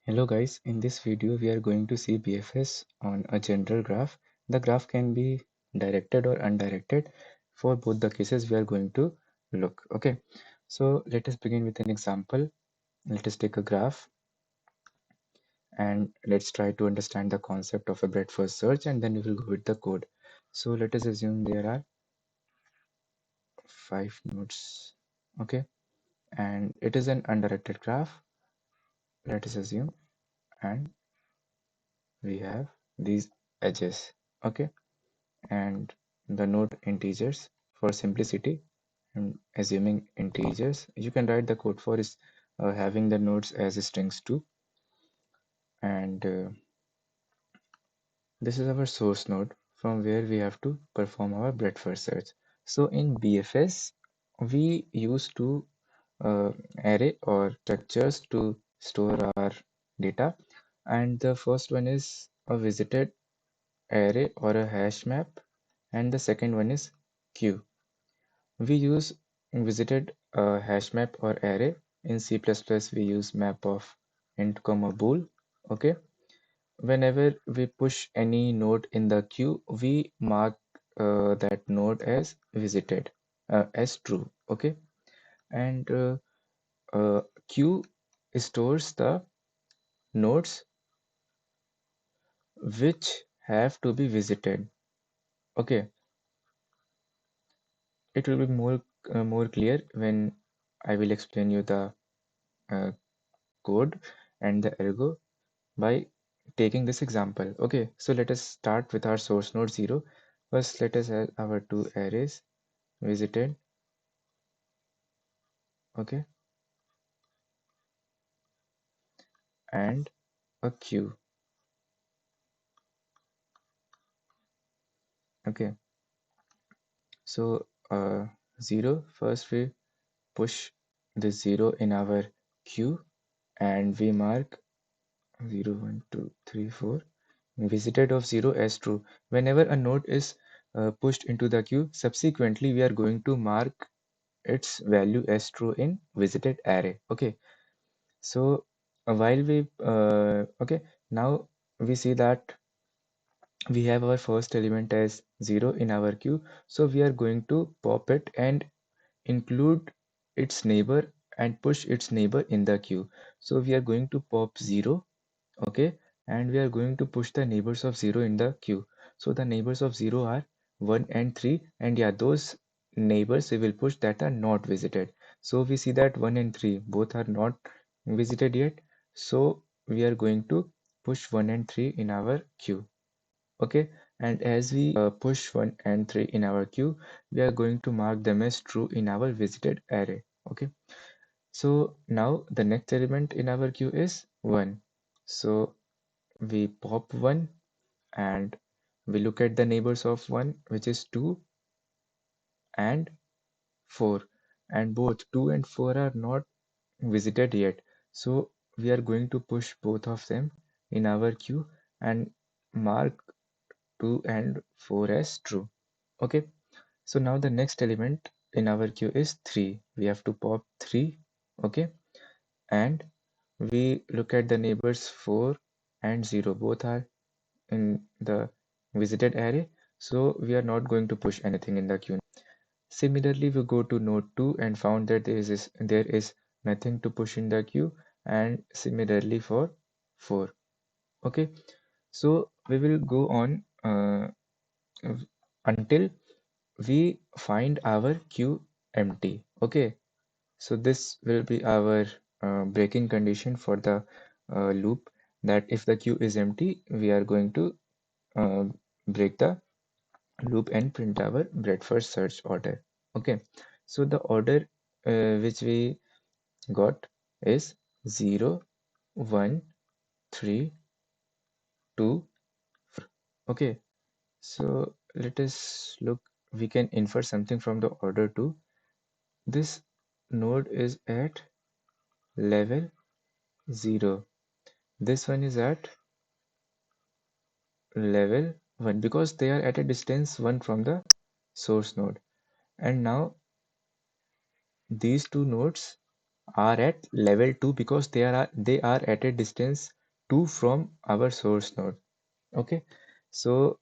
Hello guys, in this video we are going to see BFS on a general graph. The graph can be directed or undirected. For both the cases we are going to look. Okay, so let us begin with an example. Let us take a graph and let's try to understand the concept of a breadth first search, and then we will go with the code. So let us assume there are 5 nodes. Okay, and it is an undirected graph. Let us assume, and we have these edges. Okay, and the node integers. For simplicity, I'm assuming integers. You can write the code for is having the nodes as strings too. And this is our source node from where we have to perform our breadth first search. So in BFS, we use two array or structures to store our data. And the first one is a visited array or a hash map, and the second one is queue. We use visited hash map or array. In C++, we use map of int comma bool. Okay. Whenever we push any node in the queue, we mark that node as visited, as true. Okay. And queue stores the nodes which have to be visited. Okay. It will be more clear when I will explain you the uh, code and the algo by taking this example. Okay, so let us start with our source node 0. First, let us add our two arrays, visited, okay, and a queue. Okay, so 0, first we push the 0 in our queue and we mark 0, 1, 2, 3, 4, visited of 0 as true. Whenever a node is pushed into the queue, subsequently we are going to mark its value as true in visited array. Okay, so while we okay, now we see that we have our first element as 0 in our queue, so we are going to pop it and include its neighbor and push its neighbor in the queue. So we are going to pop 0, okay, and we are going to push the neighbors of 0 in the queue. So the neighbors of 0 are 1 and 3, and yeah, those neighbors we will push that are not visited. So we see that 1 and 3 both are not visited yet, so we are going to push 1 and 3 in our queue. Okay, and as we push 1 and 3 in our queue, we are going to mark them as true in our visited array. Okay, so now the next element in our queue is 1. So we pop 1 and we look at the neighbors of 1, which is 2 and 4, and both 2 and 4 are not visited yet, so we are going to push both of them in our queue and mark 2 and 4 as true. Okay, so now the next element in our queue is 3. We have to pop 3. Okay, and we look at the neighbors 4 and 0, both are in the visited array, so we are not going to push anything in the queue. Similarly, we go to node 2 and found that there is nothing to push in the queue, and similarly for 4. Okay, so we will go on until we find our queue empty. Okay, so this will be our breaking condition for the loop, that if the queue is empty, we are going to uh, break the loop and print our breadth first search order. Okay, so the order which we got is 0, 1, 3, 2, 4. Okay, so let us look, we can infer something from the order too. This node is at level 0. This one is at level 1 because they are at a distance 1 from the source node. And now these two nodes are at level 2 because they are at a distance 2 from our source node. Okay, so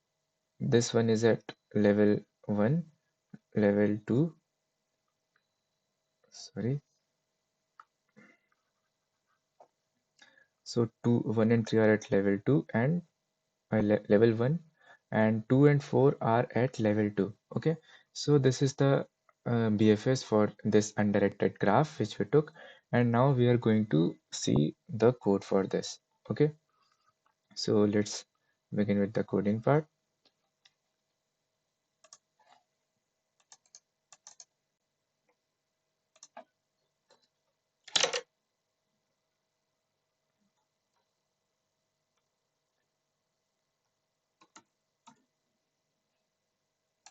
this one is at level 1, level 2, sorry. So 2, 1 and 3 are at level 2 and level 1, and 2 and 4 are at level 2. Okay, so this is the BFS for this undirected graph which we took, and now we are going to see the code for this. Okay, so let's begin with the coding part.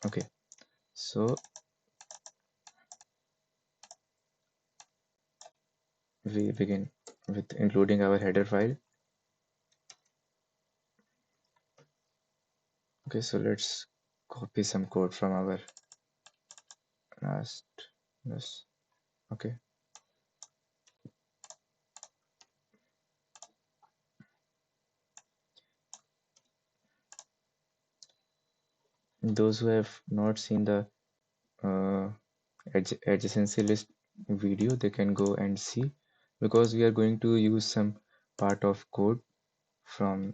Okay, so we begin with including our header file. Okay, so let's copy some code from our last this. Okay, those who have not seen the uh, adjacency list video, they can go and see, because we are going to use some part of code from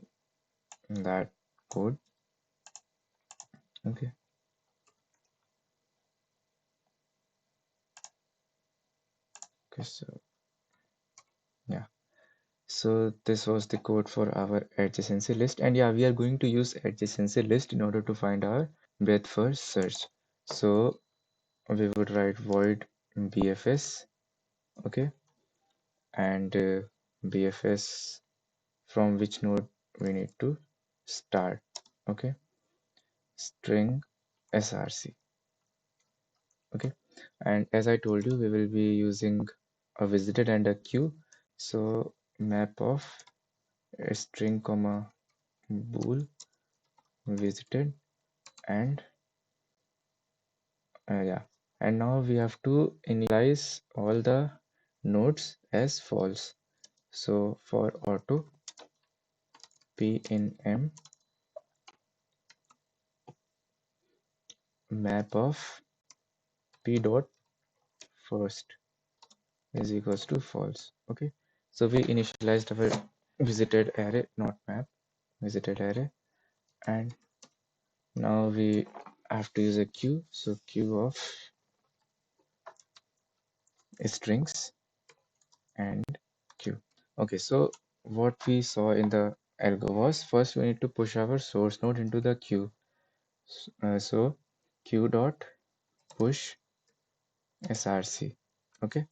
that code. Okay, okay, so yeah, so this was the code for our adjacency list, and yeah, we are going to use adjacency list in order to find our breadth first search. So we would write void bfs, okay, and bfs from which node we need to start. Okay, string src. Okay, and as I told you, we will be using a visited and a queue. So map of a string comma bool visited, and yeah, and now we have to initialize all the nodes as false. So for auto p in m map of p dot first is equals to false. Okay, so we initialized our visited array, not map, visited array, and now we have to use a queue. So queue of strings and queue. Okay, so what we saw in the algo was, first we need to push our source node into the queue. So queue dot push src. Okay,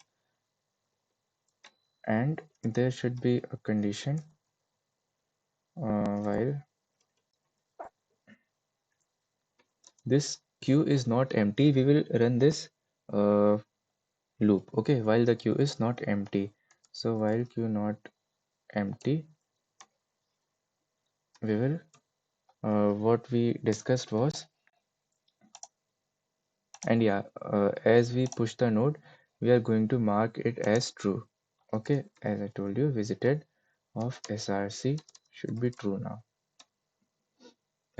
and there should be a condition while this queue is not empty, we will run this uh, loop. Okay, while the queue is not empty. So while queue not empty, we will what we discussed was, and yeah, as we push the node, we are going to mark it as true. Okay, as I told you, visited of src should be true now.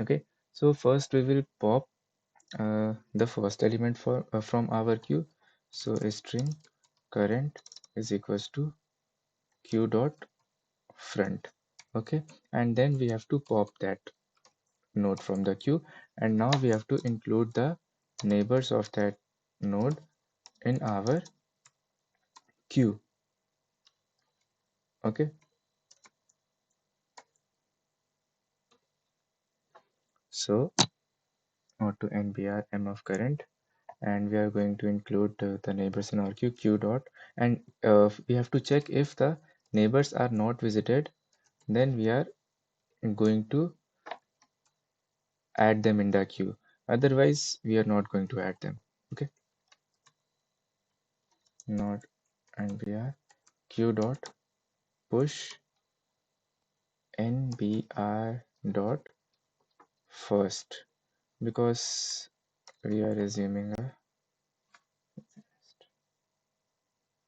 Okay, so first we will pop the first element for from our queue. So a string current is equals to queue dot front. Okay, and then we have to pop that node from the queue, and now we have to include the neighbors of that node in our queue. Okay, so auto nbr m of current, and we are going to include the neighbors in our queue dot, and we have to check if the neighbors are not visited, then we are going to add them in the queue, otherwise we are not going to add them. Okay, not nbr queue dot push nbr dot first, because we are assuming a